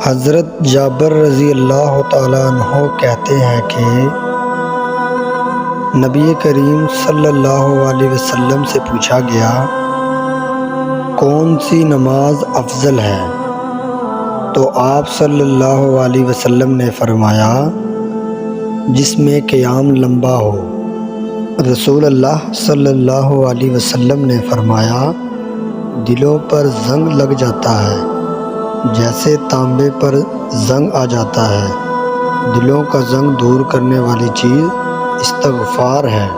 حضرت جابر رضی اللہ تعالیٰ عنہ کہتے ہیں کہ نبی کریم صلی اللہ علیہ وسلم سے پوچھا گیا کون سی نماز افضل ہے؟ تو آپ صلی اللہ علیہ وسلم نے فرمایا جس میں قیام لمبا ہو۔ رسول اللہ صلی اللہ علیہ وسلم نے فرمایا دلوں پر زنگ لگ جاتا ہے جیسے تانبے پر زنگ آ جاتا ہے۔ دلوں کا زنگ دور کرنے والی چیز استغفار ہے۔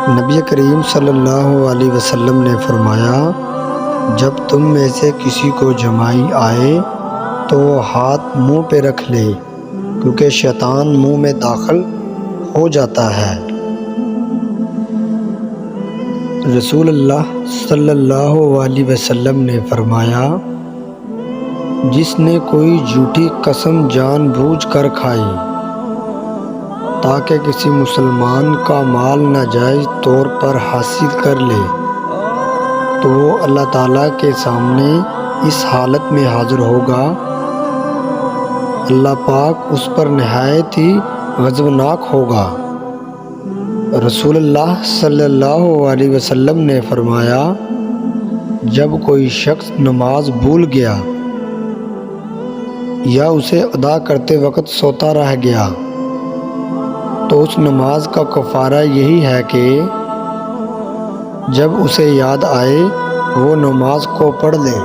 نبی کریم صلی اللہ علیہ وسلم نے فرمایا جب تم میں سے کسی کو جمائی آئے تو وہ ہاتھ منہ پہ رکھ لے کیونکہ شیطان منہ میں داخل ہو جاتا ہے۔ رسول اللہ صلی اللہ علیہ وسلم نے فرمایا جس نے کوئی جھوٹی قسم جان بوجھ کر کھائی تاکہ کسی مسلمان کا مال ناجائز طور پر حاصل کر لے تو وہ اللہ تعالیٰ کے سامنے اس حالت میں حاضر ہوگا، اللہ پاک اس پر نہایت ہی غضبناک ہوگا۔ رسول اللہ صلی اللہ علیہ وسلم نے فرمایا جب کوئی شخص نماز بھول گیا یا اسے ادا کرتے وقت سوتا رہ گیا تو اس نماز کا کفارہ یہی ہے کہ جب اسے یاد آئے وہ نماز کو پڑھ لے۔